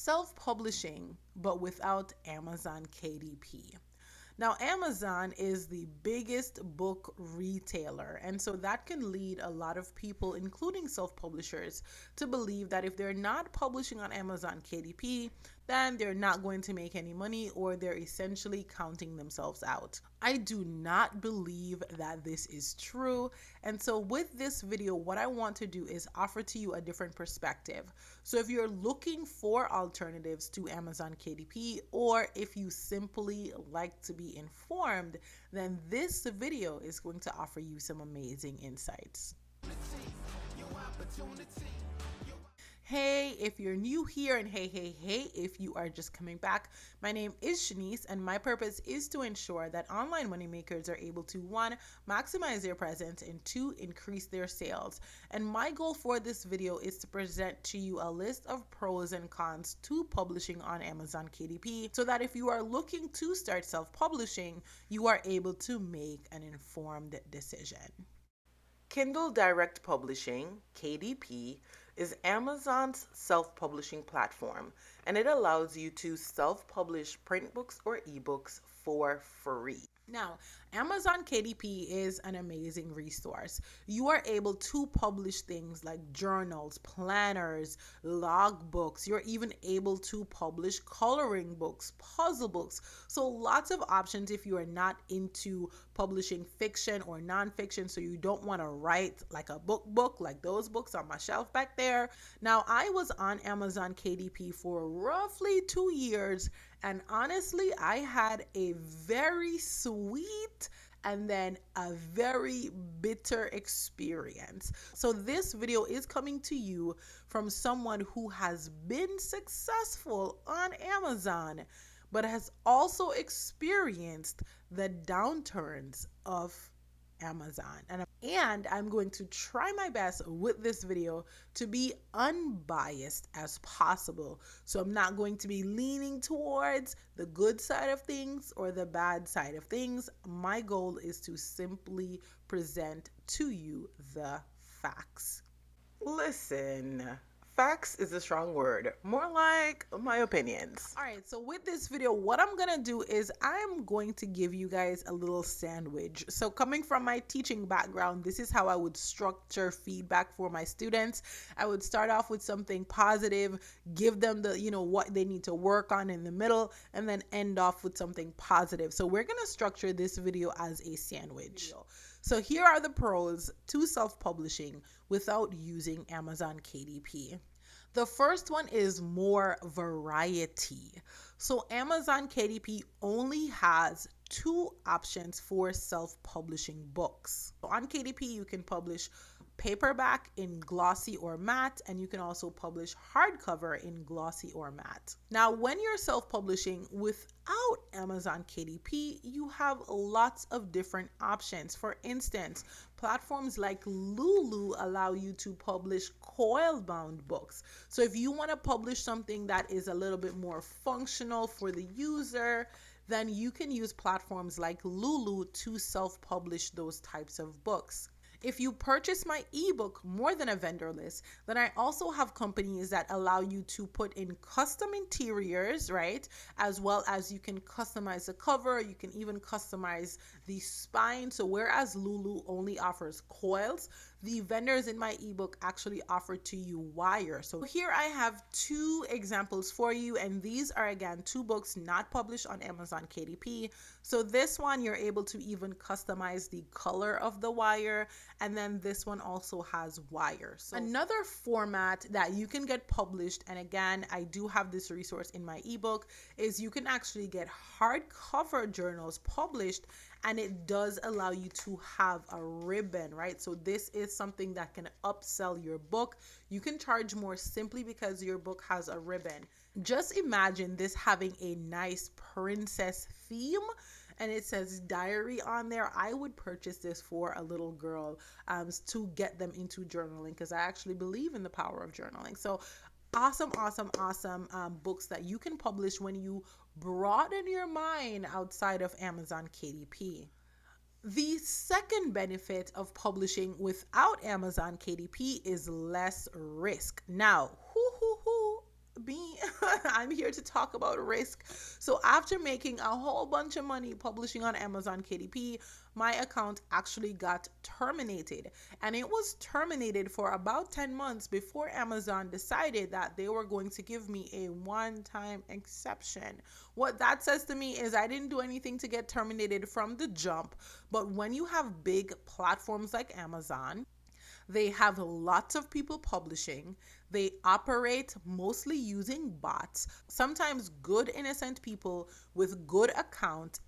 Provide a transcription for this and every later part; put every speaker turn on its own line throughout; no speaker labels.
self-publishing, but without Amazon KDP. Now, Amazon is the biggest book retailer, and so that can lead a lot of people, including self-publishers, to believe that if they're not publishing on Amazon KDP, then they're not going to make any money, or they're essentially counting themselves out. I do not believe that this is true, and so with this video, what I want to do is offer to you a different perspective. So if you're looking for alternatives to Amazon KDP, or if you simply like to be informed, then this video is going to offer you some amazing insights. Hey, if you're new here, and hey, if you are just coming back, my name is Shanice, and my purpose is to ensure that online moneymakers are able to, 1, maximize their presence, and 2, increase their sales. And my goal for this video is to present to you a list of pros and cons to publishing on Amazon KDP, so that if you are looking to start self-publishing, you are able to make an informed decision. Kindle Direct Publishing, KDP, is Amazon's self-publishing platform, and it allows you to self-publish print books or ebooks for free. Now, Amazon KDP is an amazing resource. You are able to publish things like journals, planners, log books. You're even able to publish coloring books, puzzle books. So lots of options if you are not into publishing fiction or nonfiction, so you don't want to write like a book like those books on my shelf back there. Now, I was on Amazon KDP for roughly 2 years, and honestly, I had a very sweet and then a very bitter experience. So this video is coming to you from someone who has been successful on Amazon, but has also experienced the downturns of Amazon. And I'm going to try my best with this video to be unbiased as possible. So I'm not going to be leaning towards the good side of things or the bad side of things. My goal is to simply present to you the facts. Listen. Facts is a strong word, more like my opinions. All right, so with this video, what I'm gonna do is I'm going to give you guys a little sandwich. So coming from my teaching background, this is how I would structure feedback for my students. I would start off with something positive, give them the, what they need to work on in the middle, and then end off with something positive. So we're gonna structure this video as a sandwich. So here are the pros to self-publishing without using Amazon KDP. The first one is more variety. So Amazon KDP only has 2 options for self-publishing books. So on KDP, you can publish paperback in glossy or matte, and you can also publish hardcover in glossy or matte. Now, when you're self-publishing without Amazon KDP, you have lots of different options. For instance, platforms like Lulu allow you to publish coil-bound books. So if you want to publish something that is a little bit more functional for the user, then you can use platforms like Lulu to self-publish those types of books. If you purchase my ebook More Than a Vendor List, then I also have companies that allow you to put in custom interiors, right? As well as you can customize the cover, you can even customize the spine. So whereas Lulu only offers coils, the vendors in my ebook actually offer to you wire. So here I have 2 examples for you, and these are again 2 books not published on Amazon KDP. So this one, you're able to even customize the color of the wire, and then this one also has wire. So another format that you can get published, and again, I do have this resource in my ebook, is you can actually get hardcover journals published, and it does allow you to have a ribbon, right? So this is something that can upsell your book. You can charge more simply because your book has a ribbon. Just imagine this having a nice princess theme, and it says diary on there. I would purchase this for a little girl to get them into journaling, because I actually believe in the power of journaling. So awesome books that you can publish when you broaden your mind outside of Amazon KDP. The second benefit of publishing without Amazon KDP is less risk. Now, me. I'm here to talk about risk. So after making a whole bunch of money publishing on Amazon KDP, my account actually got terminated. And it was terminated for about 10 months before Amazon decided that they were going to give me a one-time exception. What that says to me is I didn't do anything to get terminated from the jump, but when you have big platforms like Amazon, they have lots of people publishing. They operate mostly using bots, sometimes good, innocent people with good accounts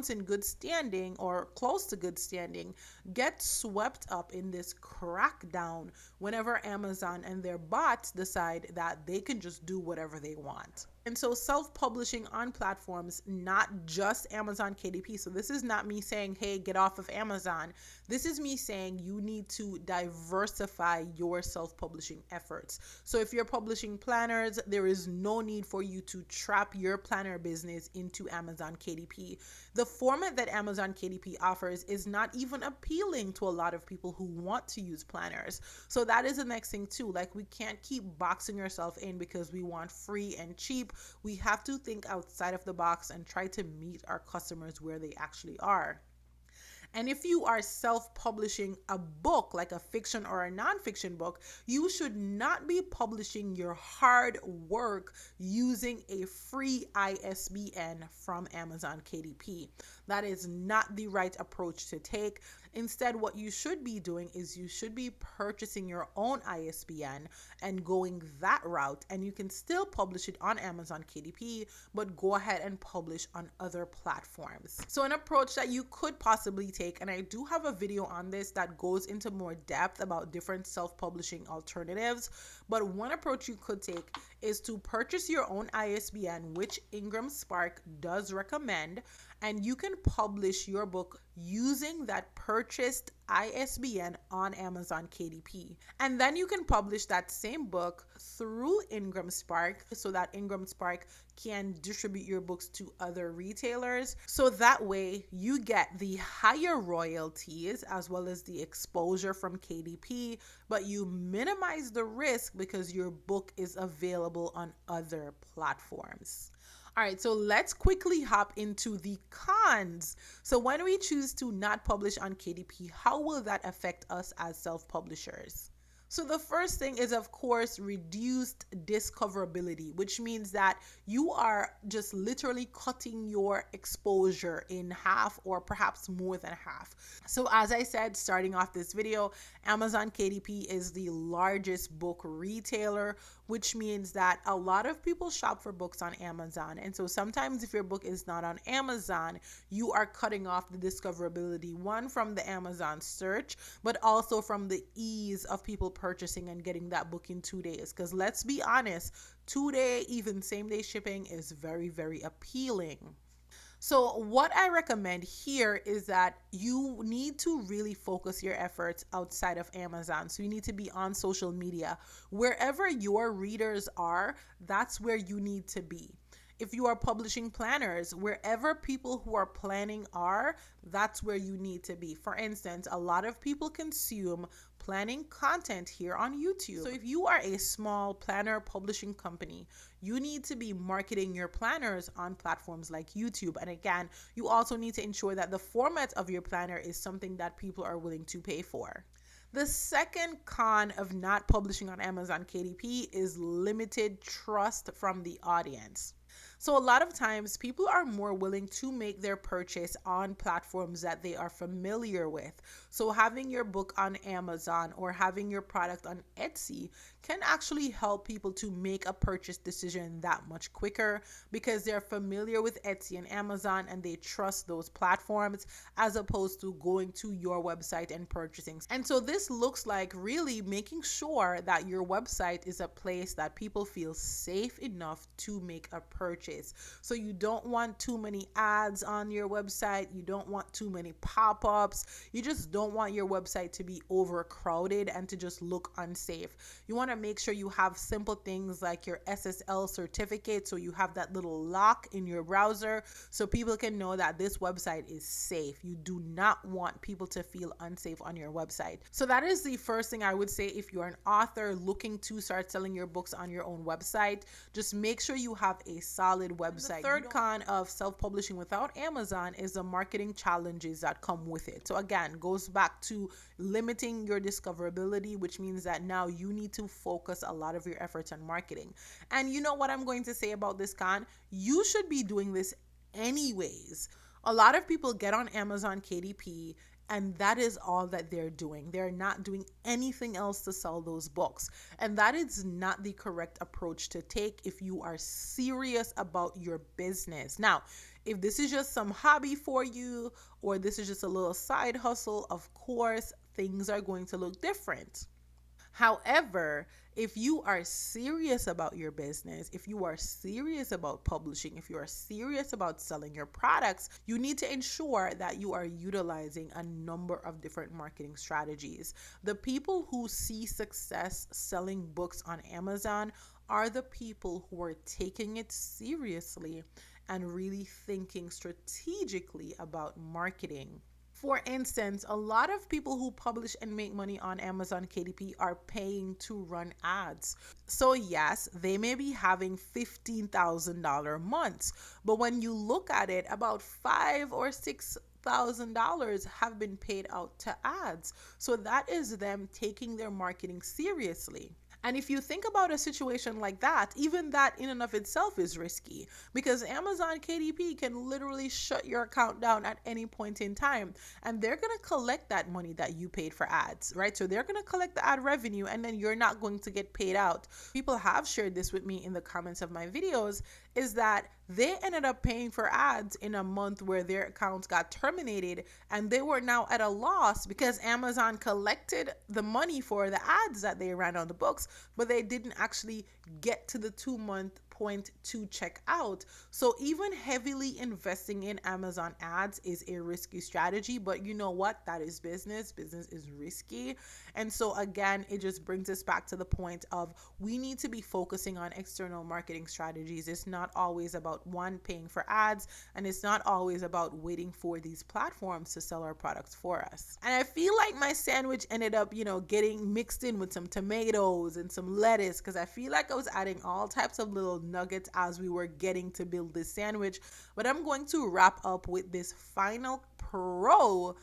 in good standing or close to good standing, get swept up in this crackdown whenever Amazon and their bots decide that they can just do whatever they want. And so self-publishing on platforms, not just Amazon KDP. So this is not me saying, hey, get off of Amazon. This is me saying you need to diversify your self-publishing efforts. So if you're publishing planners, there is no need for you to trap your planner business into Amazon KDP. The format that Amazon KDP offers is not even appealing to a lot of people who want to use planners. So that is the next thing too. Like, we can't keep boxing ourselves in because we want free and cheap. We have to think outside of the box and try to meet our customers where they actually are. And if you are self-publishing a book, like a fiction or a nonfiction book, you should not be publishing your hard work using a free ISBN from Amazon KDP. That is not the right approach to take. Instead, what you should be doing is you should be purchasing your own ISBN and going that route. And you can still publish it on Amazon KDP, but go ahead and publish on other platforms. So an approach that you could possibly take, and I do have a video on this that goes into more depth about different self-publishing alternatives, but one approach you could take is to purchase your own ISBN, which Ingram Spark does recommend, and you can publish your book using that purchased ISBN on Amazon KDP. And then you can publish that same book through Ingram Spark so that Ingram Spark can distribute your books to other retailers. So that way you get the higher royalties as well as the exposure from KDP, but you minimize the risk because your book is available on other platforms. All right, so let's quickly hop into the cons. So when we choose to not publish on KDP, how will that affect us as self-publishers? So the first thing is, of course, reduced discoverability, which means that you are just literally cutting your exposure in half or perhaps more than half. So as I said, starting off this video, Amazon KDP is the largest book retailer, which means that a lot of people shop for books on Amazon. And so sometimes if your book is not on Amazon, you are cutting off the discoverability, one, from the Amazon search, but also from the ease of people purchasing and getting that book in 2 days. Because let's be honest, 2-day, even same-day shipping is very, very appealing. So what I recommend here is that you need to really focus your efforts outside of Amazon. So you need to be on social media. Wherever your readers are, that's where you need to be. If you are publishing planners, wherever people who are planning are, that's where you need to be. For instance, a lot of people consume planning content here on YouTube. So if you are a small planner publishing company, you need to be marketing your planners on platforms like YouTube. And again, you also need to ensure that the format of your planner is something that people are willing to pay for. The second con of not publishing on Amazon KDP is limited trust from the audience. So a lot of times people are more willing to make their purchase on platforms that they are familiar with. So having your book on Amazon or having your product on Etsy can actually help people to make a purchase decision that much quicker because they're familiar with Etsy and Amazon and they trust those platforms as opposed to going to your website and purchasing. And so this looks like really making sure that your website is a place that people feel safe enough to make a purchase purchase. So you don't want too many ads on your website. You don't want too many pop-ups. You just don't want your website to be overcrowded and to just look unsafe. You want to make sure you have simple things like your SSL certificate, so you have that little lock in your browser so people can know that this website is safe. You do not want people to feel unsafe on your website. So that is the first thing I would say. If you're an author looking to start selling your books on your own website, just make sure you have a solid website. The third con of self-publishing without Amazon is the marketing challenges that come with it. So again, goes back to limiting your discoverability, which means that now you need to focus a lot of your efforts on marketing. And you know what I'm going to say about this con? You should be doing this anyways. A lot of people get on Amazon KDP and that is all that they're doing. They're not doing anything else to sell those books. And that is not the correct approach to take if you are serious about your business. Now, if this is just some hobby for you, or this is just a little side hustle, of course, things are going to look different. However, if you are serious about your business, if you are serious about publishing, if you are serious about selling your products, you need to ensure that you are utilizing a number of different marketing strategies. The people who see success selling books on Amazon are the people who are taking it seriously and really thinking strategically about marketing. For instance, a lot of people who publish and make money on Amazon KDP are paying to run ads. So yes, they may be having $15,000 months, but when you look at it, about $5,000 or $6,000 have been paid out to ads. So that is them taking their marketing seriously. And if you think about a situation like that, even that in and of itself is risky, because Amazon KDP can literally shut your account down at any point in time, and they're going to collect that money that you paid for ads, right? So they're going to collect the ad revenue, and then you're not going to get paid out. People have shared this with me in the comments of my videos, is that they ended up paying for ads in a month where their accounts got terminated, and they were now at a loss because Amazon collected the money for the ads that they ran on the books, but they didn't actually get to the 2-month point to check out. So even heavily investing in Amazon ads is a risky strategy, but you know what? That is business. Business is risky. And so again, it just brings us back to the point of we need to be focusing on external marketing strategies. It's not always about one, paying for ads, and it's not always about waiting for these platforms to sell our products for us. And I feel like my sandwich ended up, getting mixed in with some tomatoes and some lettuce, because I feel like I was adding all types of little nuggets as we were getting to build this sandwich. But I'm going to wrap up with this final pro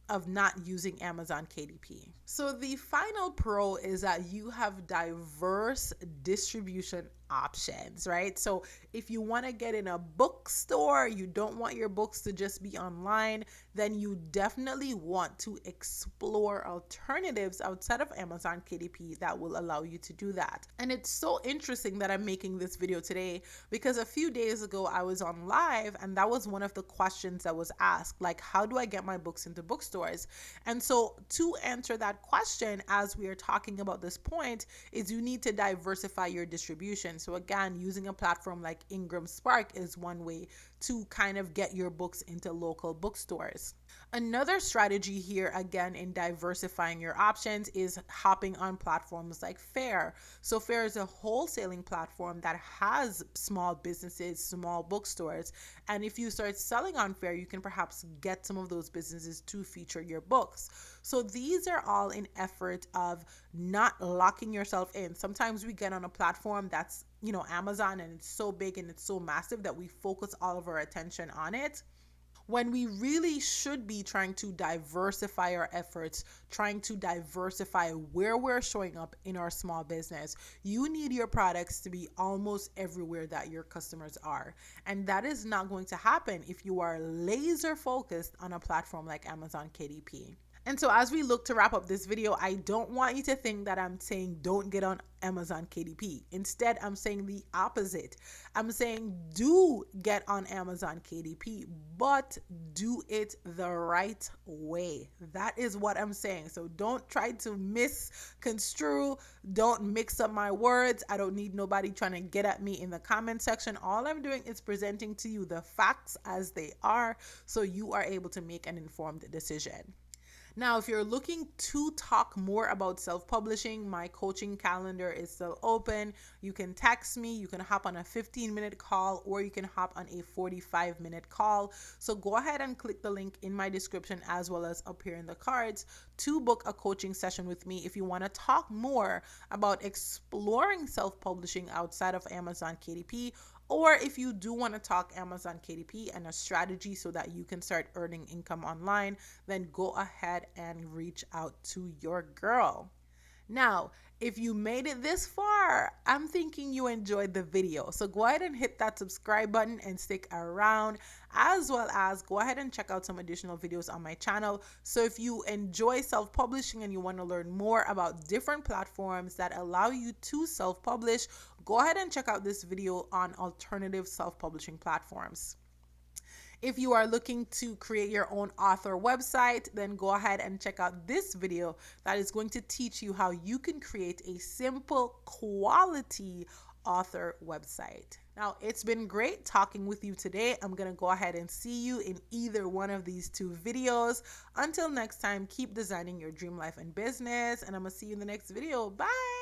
of not using Amazon KDP. So the final pro is that you have diverse distribution options, right? So if you want to get in a bookstore, you don't want your books to just be online, then you definitely want to explore alternatives outside of Amazon KDP that will allow you to do that. And it's so interesting that I'm making this video today because a few days ago I was on live, and that was one of the questions that was asked, like, how do I get my books into bookstores? And so to answer that question, as we are talking about this point, is you need to diversify your distribution. So again, using a platform like Ingram Spark is one way to kind of get your books into local bookstores. Another strategy here, again, in diversifying your options is hopping on platforms like Fair. So Fair is a wholesaling platform that has small businesses, small bookstores. And if you start selling on Fair, you can perhaps get some of those businesses to feature your books. So these are all in effort of not locking yourself in. Sometimes we get on a platform that's, Amazon, and it's so big and it's so massive that we focus all of our attention on it, when we really should be trying to diversify our efforts, trying to diversify where we're showing up in our small business. You need your products to be almost everywhere that your customers are. And that is not going to happen if you are laser focused on a platform like Amazon KDP. And so as we look to wrap up this video, I don't want you to think that I'm saying don't get on Amazon KDP. Instead, I'm saying the opposite. I'm saying do get on Amazon KDP, but do it the right way. That is what I'm saying. So don't try to misconstrue. Don't mix up my words. I don't need nobody trying to get at me in the comment section. All I'm doing is presenting to you the facts as they are so you are able to make an informed decision. Now, if you're looking to talk more about self-publishing, my coaching calendar is still open. You can text me, you can hop on a 15-minute call, or you can hop on a 45-minute call. So go ahead and click the link in my description as well as up here in the cards to book a coaching session with me if you want to talk more about exploring self-publishing outside of Amazon KDP, or if you do want to talk Amazon KDP and a strategy so that you can start earning income online, then go ahead and reach out to your girl. Now, if you made it this far, I'm thinking you enjoyed the video. So go ahead and hit that subscribe button and stick around, as well as go ahead and check out some additional videos on my channel. So if you enjoy self-publishing and you want to learn more about different platforms that allow you to self-publish, go ahead and check out this video on alternative self-publishing platforms. If you are looking to create your own author website, then go ahead and check out this video that is going to teach you how you can create a simple quality author website. Now, it's been great talking with you today. I'm going to go ahead and see you in either one of these two videos. Until next time, keep designing your dream life and business, and I'm going to see you in the next video. Bye.